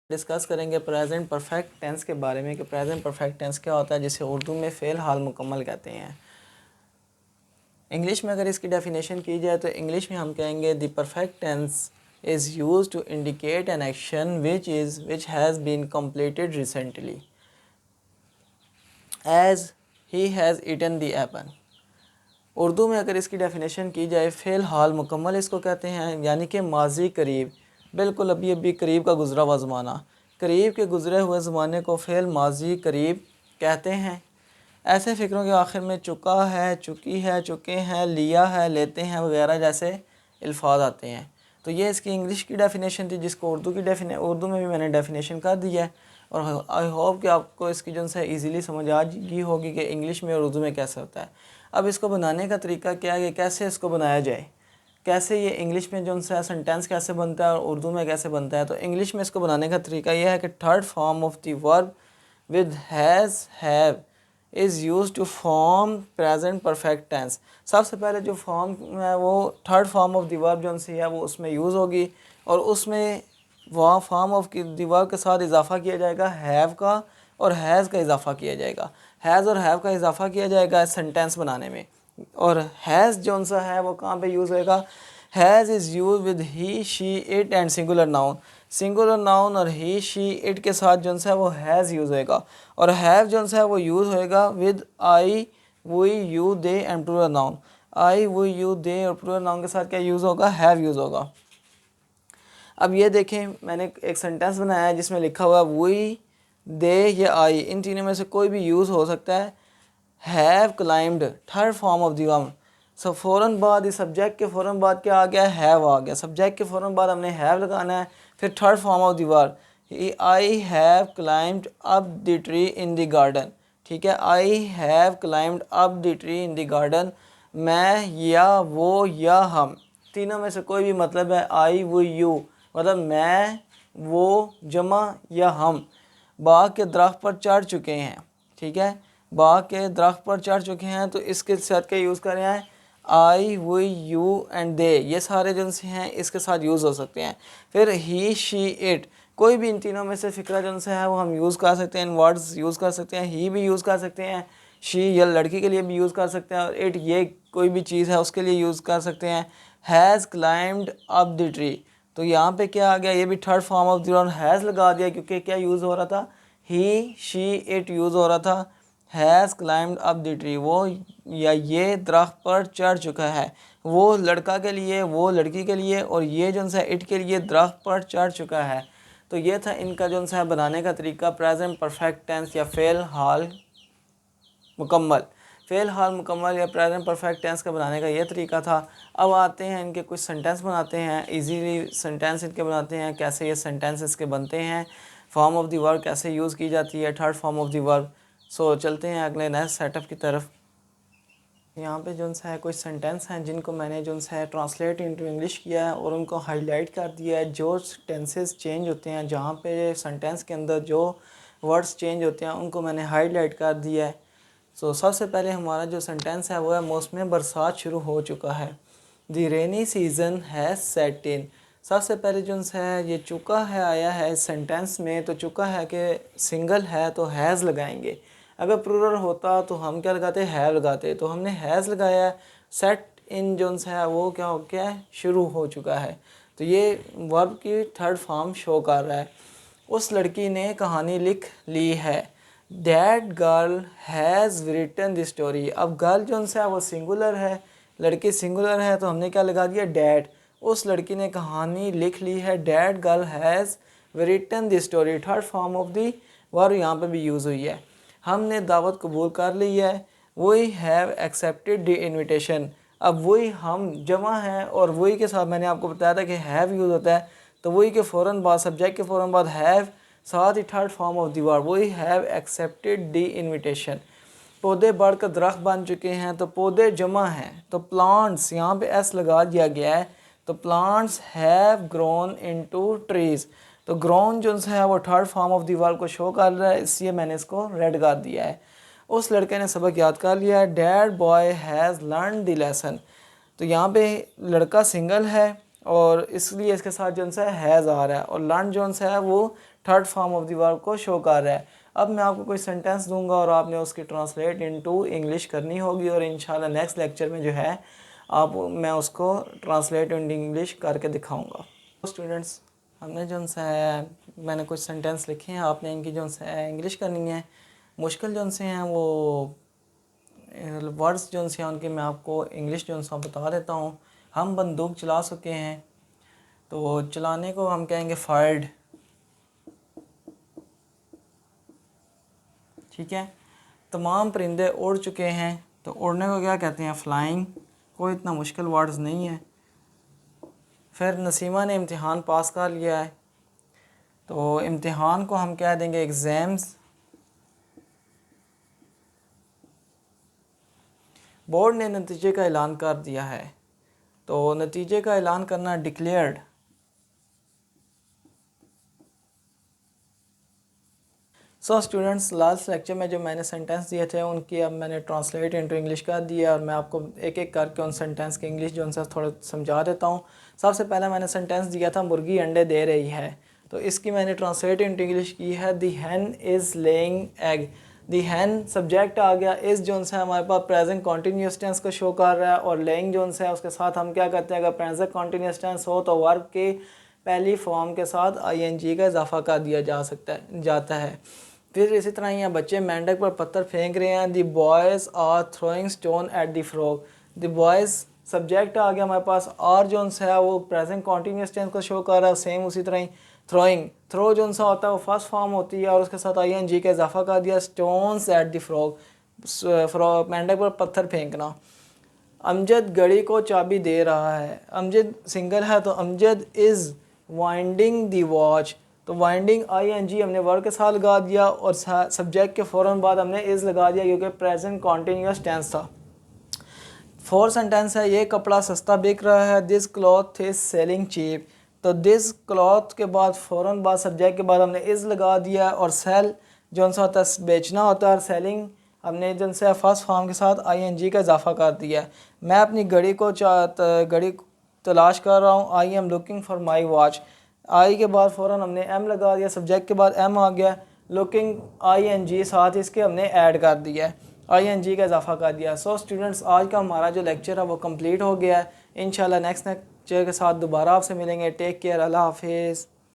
Discuss करेंगे present perfect tense के बारे में कि प्रेजेंट परफेक्ट टेंस क्या होता है, जिसे उर्दू में फ़ेल हाल मुकम्मल कहते हैं। इंग्लिश में अगर इसकी डेफिनेशन की जाए तो इंग्लिश में हम कहेंगे the perfect tense is used to indicate an action which has been completed recently as he has eaten the apple. Urdu में अगर इसकी डेफिनेशन की जाए फ़ेल हाल मुकम्मल इसको कहते हैं, यानी कि माजी करीब, बिल्कुल अभी अभी करीब का गुज़रा हुआ ज़माना, करीब के गुज़रे हुए ज़माने को फ़ेल माजी करीब कहते हैं। ऐसे फ़िक्रों के आखिर में चुका है, चुकी है, चुके हैं, लिया है, लेते हैं वगैरह जैसे अल्फाज आते हैं। तो ये इसकी इंग्लिश की डेफिनेशन थी, जिसको उर्दू में भी मैंने डेफिनेशन कर दी है। और आई होप कि आपको इसकी जो है ईज़िली समझ आ गई होगी कि इंग्लिश में और उर्दू में कैसे होता है। अब इसको बनाने का तरीका क्या है कि कैसे इसको बनाया जाए, कैसे ये इंग्लिश में जो है सेंटेंस कैसे बनता है और उर्दू में कैसे बनता है। तो इंग्लिश में इसको बनाने का तरीका यह है कि third form of the verb with has have is use to form present perfect tense. सबसे पहले जो फॉर्म है वो third form of the verb जो है वो उसमें यूज़ होगी, और उसमें वहाँ फॉर्म ऑफ द वर्ब के साथ इजाफा किया जाएगा हैव का, और हैज़ का इजाफा किया जाएगा। हैज़ और हैव का इजाफा किया जाएगा सेंटेंस बनाने में। और हैज़ जो सा है वो कहाँ पे यूज़ होएगा, has is use with he she it and singular noun. Singular noun और ही शी इट के साथ जो है वो हैज़ यूज़ होएगा। और हैव जो है वो यूज़ होएगा with I we you they and plural noun. I we you they और प्लूरल नाउन के साथ क्या यूज़ होगा, हैव यूज़ होगा। अब ये देखें, मैंने एक सेंटेंस बनाया है जिसमें लिखा हुआ वी दे या आई, इन तीनों में से कोई भी यूज़ हो सकता है। Have claimed third form of the verb. So फ़ौरन बाद इस सब्जेक्ट के फ़ौरन बाद क्या आ गया, हैव आ गया। सब्जेक्ट के फ़ौरन बाद हमने हैव लगाना है, फिर third form of the verb. I have climbed up the tree in the garden. ठीक है, I have climbed up the tree in the garden. मैं या वो या हम, तीनों में से कोई भी मतलब है। आई वो यू मतलब मैं वो जमा या हम बाग के दरख्त पर चढ़ चुके हैं। ठीक है, बाग के दरख्त पर चढ़ चुके हैं, तो इसके साथ क्या यूज़ कर रहे हैं, आई वी यू एंड दे, ये सारे जो हैं इसके साथ यूज़ हो सकते हैं। फिर ही शी इट, कोई भी इन तीनों में से फ़िक्रा जो है वो हम यूज़ कर सकते हैं, इन वर्ड्स यूज़ कर सकते हैं। ही भी यूज़ कर सकते हैं, शी या लड़की के लिए भी यूज़ कर सकते हैं, और इट ये कोई भी चीज़ है उसके लिए यूज़ कर सकते हैं। Has climbed up the tree, तो यहाँ पे क्या आ गया, ये भी third form of the verb has लगा दिया, क्योंकि क्या यूज़ हो रहा था, ही शी इट यूज़ हो रहा था। Has climbed up the tree, वो या ये दरख्त पर चढ़ चुका है, वो लड़का के लिए, वो लड़की के लिए, और ये जो है इट के लिए दरख्त पर चढ़ चुका है। तो ये था इनका जो है बनाने का तरीका, प्रेजेंट परफेक्ट टेंस या फ़ेल हाल मुकम्मल। फ़ेल हाल मुकम्मल या प्रेजेंट परफेक्ट टेंस का बनाने का ये तरीका था। अब आते हैं इनके कुछ सेंटेंस बनाते हैं, इजीली सेंटेंस इनके बनाते हैं, कैसे ये सेंटेंस इसके बनते हैं, फॉर्म ऑफ द वर्ब कैसे यूज़ की जाती है, third form of the verb. So चलते हैं अगले नेक्स्ट सेटअप की तरफ। यहाँ पे जो है कुछ सेंटेंस हैं जिनको मैंने जो है ट्रांसलेट इनटू इंग्लिश किया है और उनको हाईलाइट कर दिया है। जो टेंसेस चेंज होते हैं, जहाँ पे सेंटेंस के अंदर जो वर्ड्स चेंज होते हैं उनको मैंने हाईलाइट कर दिया है। सो सबसे पहले हमारा जो सेंटेंस है वो है मौसम बरसात शुरू हो चुका है। The rainy season has set in. सबसे पहले जो है ये चुका है आया है इस सेंटेंस में, तो चुका है कि सिंगल है तो हैज़ लगाएंगे। अगर प्लूरल होता तो हम क्या लगाते, हैव लगाते, तो हमने हैज़ लगाया है। सेट इन जो है वो क्या हो गया है, शुरू हो चुका है। तो ये वर्ब की थर्ड फॉर्म शो कर रहा है। उस लड़की ने कहानी लिख ली है। That girl has written the story. अब गर्ल जो है वो सिंगुलर है, लड़की सिंगुलर है, तो हमने क्या लगा दिया, डैट। उस लड़की ने कहानी लिख ली है। That girl has written the story, third form of the verb यहाँ पे भी यूज़ हुई है। हमने दावत कबूल कर ली है। We have accepted the invitation. अब वही हम जमा है, और वही के साथ मैंने आपको बताया था कि हैव यूज़ होता है, तो वही के फ़ौरन बाद, सब्जेक्ट के फ़ौरन बाद हैव, साथ ही third form of the verb we have accepted the invitation. पौधे बढ़कर दरख्त बन चुके हैं, तो पौधे जमा हैं, तो प्लांट्स यहाँ पे एस लगा दिया गया है, तो plants have grown into trees. तो ग्रोन जो है वो third form of the verb को शो कर रहा है, इसलिए मैंने इसको रेड कर दिया है। उस लड़के ने सबक याद कर लिया है। Dad boy has learn the lesson. तो यहाँ पे लड़का सिंगल है और इसलिए इसके साथ जो है हैज़ आ रहा है, और लर्न जो है वो third form of the verb को शो कर रहा है। अब मैं आपको कोई सेंटेंस दूंगा और आपने उसकी ट्रांसलेट इनटू इंग्लिश करनी होगी और इंशाल्लाह नेक्स्ट लेक्चर में जो है मैं उसको ट्रांसलेट इन इंग्लिश करके दिखाऊंगा। स्टूडेंट्स, हमने जो सा है मैंने कुछ सेंटेंस लिखे हैं, आपने इनकी जो सा है इंग्लिश करनी है। मुश्किल जो से हैं वो वर्ड्स जो से हैं उनके मैं आपको इंग्लिश जो सा बता देता हूँ। हम बंदूक चला चुके हैं, तो चलाने को हम कहेंगे फायर्ड, ठीक है। तमाम परिंदे उड़ चुके हैं, तो उड़ने को क्या कहते हैं? फ्लाइंग। कोई इतना मुश्किल वर्ड्स नहीं है। फिर नसीमा ने इम्तिहान पास कर लिया है, तो इम्तिहान को हम कह देंगे एग्ज़ाम्स। बोर्ड ने नतीजे का ऐलान कर दिया है, तो नतीजे का ऐलान करना declared. So students, last lecture में जो मैंने सेंटेंस दिए थे उनकी अब मैंने ट्रांसलेट इनटू इंग्लिश कर दिया और मैं आपको एक एक करके उन सेंटेंस के इंग्लिश जो उनसे थोड़ा समझा देता हूँ। सबसे पहले मैंने सेंटेंस दिया था मुर्गी अंडे दे रही है, तो इसकी मैंने ट्रांसलेट इनटू इंग्लिश की है the hen is laying egg. The hen subject आ गया, इज़ जो है हमारे पास प्रेजेंट कॉन्टीन्यूस टेंस को शो कर रहा है और लेइंग जो है उसके साथ हम क्या करते हैं? अगर प्रेजेंट कॉन्टीन्यूस टेंस हो तो वर्ब के पहली फॉर्म के साथ ING का इजाफा कर दिया जाता है। फिर इसी तरह यहाँ बच्चे मेंढक पर पत्थर फेंक रहे हैं। The boys are throwing stone at the frog. The boys subject आ गया हमारे पास, और जो है वो प्रेजेंट कॉन्टीन्यूस टेंस को शो कर रहा है। सेम उसी तरह ही थ्रोइंग, थ्रो जो सा होता है वो फर्स्ट फॉर्म होती है और उसके साथ ING का इजाफा कर दिया। स्टोन्स एट दी फ्रॉग, मेंढक पर पत्थर फेंकना। अमजद घड़ी को चाबी दे रहा है। अमजद सिंगल है तो Amjad is winding the watch, तो वाइंडिंग ING हमने वर्ब के साथ लगा दिया और सब्जेक्ट के फ़ौरन बाद हमने इज़ लगा दिया क्योंकि प्रेजेंट कॉन्टीन्यूस टेंस था। फोर्थ सेंटेंस है ये कपड़ा सस्ता बिक रहा है। This cloth is selling cheap, तो दिस क्लॉथ के बाद फ़ौरन बाद सब्जेक्ट के बाद हमने इज़ लगा दिया और सेल जो सा होता है बेचना होता है और सेलिंग हमने जो से फर्स्ट फॉर्म के साथ ING का इजाफा कर दिया। मैं अपनी घड़ी तलाश कर रहा हूँ। I am looking for my watch, I के बाद फ़ौरन हमने एम लगा दिया, सब्जेक्ट के बाद एम आ गया। लुकिंग ING साथ इसके हमने ऐड कर दिया है, ING का इजाफा कर दिया। सो स्टूडेंट्स, आज का हमारा जो लेक्चर है वो कंप्लीट हो गया है। इंशाल्लाह नेक्स्ट लेक्चर के साथ दोबारा आपसे मिलेंगे। टेक केयर, अल्लाह हाफिज़।